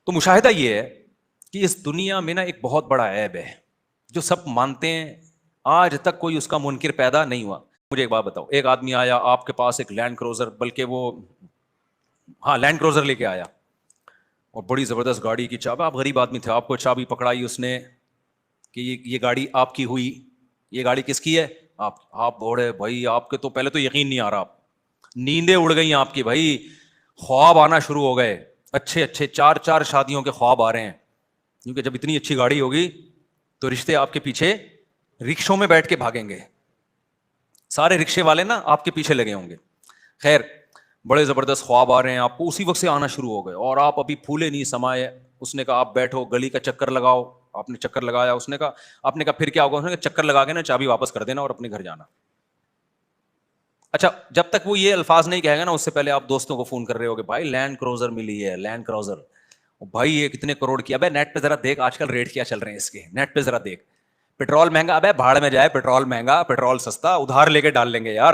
تو مشاہدہ یہ ہے کہ اس دنیا میں نا ایک بہت بڑا عیب ہے جو سب مانتے ہیں, آج تک کوئی اس کا منکر پیدا نہیں ہوا. مجھے ایک بات بتاؤ, ایک آدمی آیا آپ کے پاس ایک لینڈ کروزر, بلکہ وہ لینڈ کروزر لے کے آیا اور بڑی زبردست گاڑی کی چابی, آپ غریب آدمی تھے, آپ کو چابی پکڑائی اس نے کہ یہ گاڑی آپ کی ہوئی, یہ گاڑی کس کی ہے, آپ بوڑھے بھائی, آپ کے تو پہلے تو یقین نہیں آ رہا, نیندیں اڑ گئی آپ کی بھائی, خواب آنا شروع ہو گئے, اچھے 4 شادیوں کے خواب آ رہے ہیں, کیونکہ جب اتنی اچھی گاڑی ہوگی تو رشتے آپ کے پیچھے رکشوں میں بیٹھ کے بھاگیں گے, سارے رکشے والے نا آپ کے پیچھے لگے ہوں گے. خیر, بڑے زبردست خواب آ رہے ہیں آپ کو, اسی وقت سے آنا شروع ہو گئے, اور آپ ابھی پھولے نہیں سمائے. اس نے کہا آپ بیٹھو, گلی کا چکر لگاؤ, آپ نے چکر لگایا, اس نے کہا, آپ نے کہا پھر کیا ہوگا, اس نے کہا چکر لگا کے نا چابی واپس کر دینا اور اپنے گھر جانا. اچھا, جب تک وہ یہ الفاظ نہیں کہے گا نا, اس سے پہلے آپ دوستوں کو فون کر رہے ہو کہ بھائی لینڈ کروزر ملی ہے, لینڈ کروزر, بھائی یہ کتنے کروڑ کی, ابے نیٹ پہ ذرا دیکھ آج کل ریٹ کیا چل رہے ہیں اس کے, نیٹ پہ ذرا دیکھ, پیٹرول مہنگا, ابے بھاڑ میں جائے, پیٹرول مہنگا, پیٹرول سستا, ادھار لے کے ڈال لیں گے یار.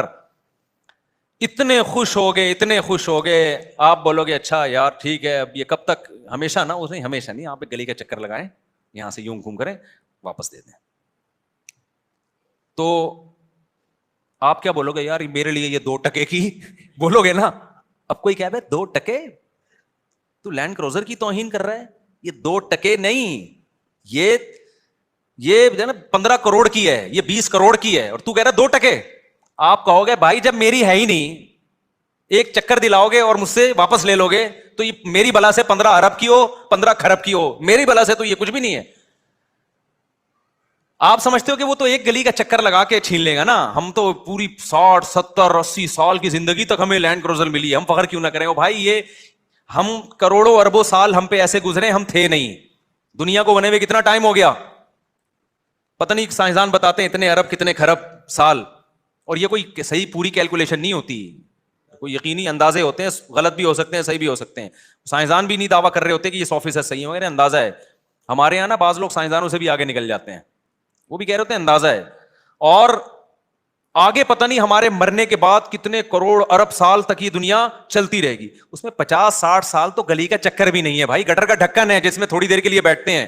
اتنے خوش ہو گئے, اتنے خوش ہو گئے, آپ بولو گے اچھا یار ٹھیک ہے, اب یہ کب تک, ہمیشہ نا, اس نے ہمیشہ نہیں, آپ گلی کا چکر لگائیں, یہاں سے یوں گھوم کریں, واپس دے دیں. تو آپ کیا بولو گے, یار میرے لیے یہ 2 ٹکے کی بولو گے نا. اب کوئی کہہ 2 ٹکے, تو لینڈ کروزر کی توہین کر رہا ہے, یہ 2 ٹکے نہیں, یہ جو ہے نا 15 کروڑ کی ہے, یہ 20 کروڑ کی ہے, اور تو کہہ رہا 2 ٹکے. آپ کہو گے بھائی جب میری ہے ہی نہیں, ایک چکر دلاؤ گے اور مجھ سے واپس لے لو گے, تو یہ میری بلا سے 15 ارب کی ہو, 15 کھرب کی ہو, میری بلا سے تو یہ کچھ بھی نہیں ہے. آپ سمجھتے ہو کہ وہ تو ایک گلی کا چکر لگا کے چھین لے گا نا, ہم تو پوری 60 70 80 سال کی زندگی تک ہمیں لینڈ کروزر ملی ہے, ہم فخر کیوں نہ کریں. بھائی یہ ہم کروڑوں اربوں سال ہم پہ ایسے گزرے, ہم تھے نہیں, دنیا کو بنے ہوئے کتنا ٹائم ہو گیا پتہ نہیں, سائنسدان بتاتے ہیں اتنے ارب کتنے کھرب سال, اور یہ کوئی صحیح پوری کیلکولیشن نہیں ہوتی, کوئی یقینی اندازے ہوتے ہیں, غلط بھی ہو سکتے ہیں, صحیح بھی ہو سکتے ہیں. سائنسدان بھی نہیں دعویٰ کر رہے ہوتے کہ یہ 100% صحیح ہو, اندازہ ہے. ہمارے یہاں نا بعض لوگ سائنسدانوں سے بھی آگے نکل جاتے ہیں, وہ بھی کہہ رہے ہوتے ہیں اندازہ ہے, اور آگے پتہ نہیں ہمارے مرنے کے بعد کتنے کروڑ ارب سال تک یہ دنیا چلتی رہے گی. اس میں 50 60 سال تو گلی کا چکر بھی نہیں ہے بھائی, گٹر کا ڈھکن ہے جس میں تھوڑی دیر کے لیے بیٹھتے ہیں.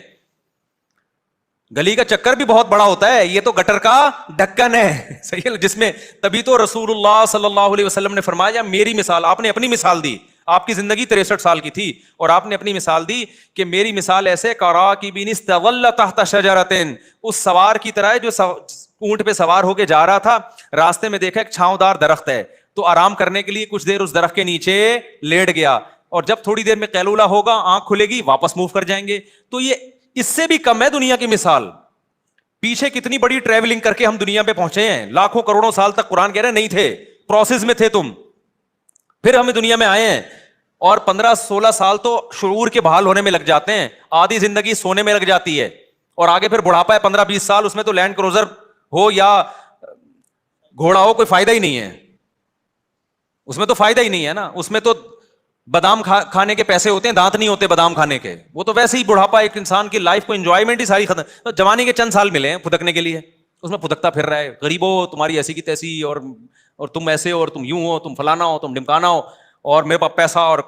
گلی کا چکر بھی بہت بڑا ہوتا ہے, یہ تو گٹر کا ڈھکن ہے, صحیح ہے, جس میں تبھی تو رسول اللہ صلی اللہ علیہ وسلم نے فرمایا میری مثال, آپ نے اپنی مثال دی, آپ کی زندگی 63 سال کی تھی, اور آپ نے اپنی مثال دی کہ میری مثال ایسے کراکب استظل تحت شجرۃ, اس سوار کی طرح ہے جو اونٹ پہ سوار ہو کے جا رہا تھا, راستے میں دیکھا ایک چھاؤں دار درخت ہے, تو آرام کرنے کے لیے کچھ دیر اس درخت کے نیچے لیٹ گیا, اور جب تھوڑی دیر میں قیلولہ ہوگا, آنکھ کھلے گی, واپس موو کر جائیں گے. تو یہ اس سے بھی کم ہے دنیا کی مثال. پیچھے کتنی بڑی ٹریولنگ کر کے ہم دنیا پہ پہنچے ہیں, لاکھوں کروڑوں سال تک قرآن کہہ رہے نہیں تھے, پروسیس میں تھے تم, پھر ہمیں دنیا میں آئے ہیں, اور 15 16 سال تو شعور کے بحال ہونے میں لگ جاتے ہیں, آدھی زندگی سونے میں لگ جاتی ہے, اور آگے پھر بڑھاپا ہے 15 20 سال, اس میں تو لینڈ کروزر ہو یا گھوڑا ہو کوئی فائدہ ہی نہیں ہے, اس میں تو فائدہ ہی نہیں ہے نا, اس میں تو بادام کھانے کے پیسے ہوتے ہیں, دانت نہیں ہوتے بادام کھانے کے, وہ تو ویسے ہی بڑھاپا ایک انسان کی لائف کو انجوائمنٹ ہی ساری ختم. جوانی کے چند سال ملے ہیں پھدکنے کے لیے, اس میں پھدکتا پھر رہا ہے, غریبو تمہاری ایسی کی تیسی, اور تم ایسے ہو, اور تم یوں ہو, تم فلانا ہو, تم ڈمکانا ہو, اور میرے پاس پیسہ اور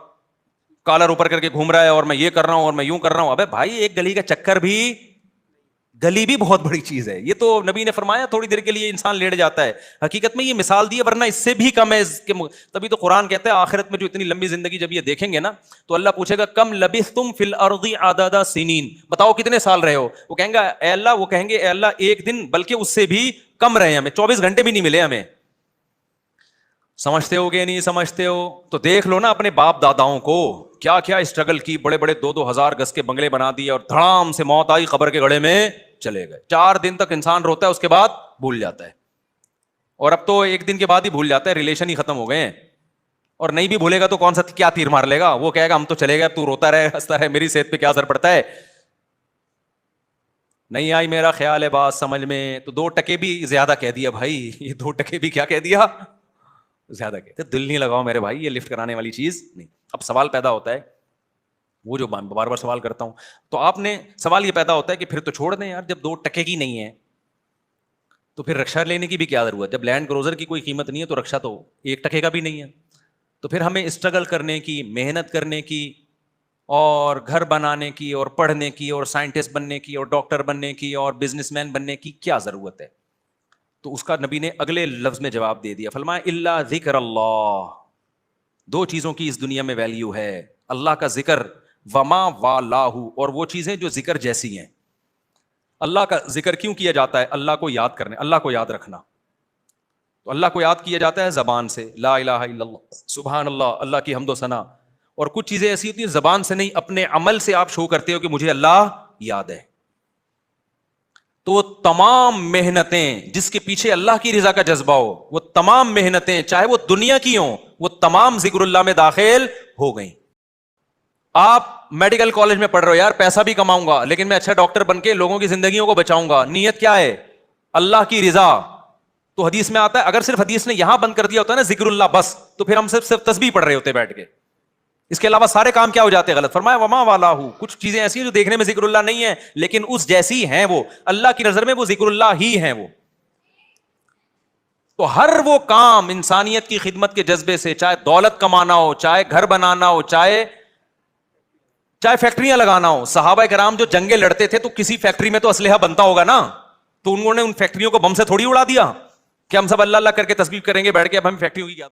کالر اوپر کر کے گھوم رہا ہے, اور میں یہ کر رہا ہوں, اور میں یوں کر رہا ہوں. ابے بھائی ایک گلی کا چکر بھی, گلی بھی بہت بڑی چیز ہے, یہ تو نبی نے فرمایا تھوڑی دیر کے لیے انسان لیٹ جاتا ہے, حقیقت میں یہ مثال دی ہے, ورنہ اس سے بھی کم ہے. تبھی تو قرآن کہتا ہے آخرت میں جو اتنی لمبی زندگی جب یہ دیکھیں گے نا, تو اللہ پوچھے گا کم لبثتم فی الارض عدد سنین, بتاؤ کتنے سال رہے ہو. وہ کہیں گے اے اللہ ایک دن, بلکہ اس سے بھی کم رہے, ہمیں 24 گھنٹے بھی نہیں ملے ہمیں. سمجھتے ہو کہ نہیں سمجھتے ہو؟ تو دیکھ لو نا اپنے باپ داداؤں کو, کیا کیا اسٹرگل کی, بڑے بڑے 2 ہزار گز کے بنگلے بنا دیے, اور دھڑام سے موت آئی, قبر کے گڑھے میں چلے گئے. 4 دن تک انسان روتا ہے, اس کے بعد بھول جاتا ہے, اور اب تو 1 دن کے بعد ہی بھول جاتا ہے, ریلیشن ہی ختم ہو گئے ہیں. اور نہیں بھی بھولے گا تو کون سا کیا تیر مار لے گا, وہ کہے گا ہم تو چلے گئے, تو روتا رہے ہنستا رہے, میری صحت پہ کیا اثر پڑتا ہے. نہیں آئی میرا خیال ہے بات سمجھ میں, تو 2 ٹکے بھی زیادہ کہہ دیا بھائی, یہ 2 ٹکے بھی کیا کہہ دیا, زیادہ کہتے. دل نہیں لگاؤ میرے بھائی, یہ لفٹ کرانے والی چیز نہیں. اب سوال پیدا ہوتا ہے, وہ جو بار بار سوال کرتا ہوں, تو آپ نے سوال یہ پیدا ہوتا ہے کہ پھر تو چھوڑ دیں یار, جب 2 ٹکے کی نہیں ہے تو پھر رکشا لینے کی بھی کیا ضرورت, جب لینڈ کروزر کی کوئی قیمت نہیں ہے تو رکشا تو 1 ٹکے کا بھی نہیں ہے. تو پھر ہمیں اسٹرگل کرنے کی, محنت کرنے کی اور گھر بنانے کی اور پڑھنے کی اور سائنٹسٹ بننے کی اور ڈاکٹر بننے کی اور بزنس مین بننے کی کیا ضرورت ہے؟ تو اس کا نبی نے اگلے لفظ میں جواب دے دیا، فرمایا الا ذکر اللہ، دو چیزوں کی اس دنیا میں ویلیو ہے، اللہ کا ذکر، وما والاہ، اور وہ چیزیں جو ذکر جیسی ہیں۔ اللہ کا ذکر کیوں کیا جاتا ہے؟ اللہ کو یاد کرنے، اللہ کو یاد رکھنا۔ تو اللہ کو یاد کیا جاتا ہے زبان سے، لا الہ الا اللہ، سبحان اللہ، اللہ کی حمد و ثنا۔ اور کچھ چیزیں ایسی ہوتی ہیں زبان سے نہیں، اپنے عمل سے آپ شو کرتے ہو کہ مجھے اللہ یاد ہے۔ تو وہ تمام محنتیں جس کے پیچھے اللہ کی رضا کا جذبہ ہو، وہ تمام محنتیں چاہے وہ دنیا کی ہوں، وہ تمام ذکر اللہ میں داخل ہو گئیں۔ آپ میڈیکل کالج میں پڑھ رہے ہو، یار پیسہ بھی کماؤں گا لیکن میں اچھا ڈاکٹر بن کے لوگوں کی زندگیوں کو بچاؤں گا، نیت کیا ہے؟ اللہ کی رضا۔ تو حدیث میں آتا ہے اگر صرف حدیث نے یہاں بند کر دیا ہوتا ہے نا ذکر اللہ بس، تو پھر ہم صرف تسبیح پڑھ رہے ہوتے بیٹھ کے، اس کے علاوہ سارے کام کیا ہو جاتے ہیں غلط۔ فرمایا وما والا ہوں، کچھ چیزیں ایسی ہیں جو دیکھنے میں ذکر اللہ نہیں ہے لیکن اس جیسی ہیں، وہ اللہ کی نظر میں وہ ذکر اللہ ہی ہیں وہ۔ تو ہر وہ کام انسانیت کی خدمت کے جذبے سے، چاہے دولت کمانا ہو، چاہے گھر بنانا ہو، چاہے فیکٹریاں لگانا ہو۔ صحابہ کرام جو جنگیں لڑتے تھے تو کسی فیکٹری میں تو اسلحہ بنتا ہوگا نا، تو انہوں نے ان فیکٹریوں کو بم سے تھوڑی اڑا دیا کہ ہم سب اللہ اللہ کر کے تسبیح کریں گے بیٹھ کے، اب ہم فیکٹریوں کی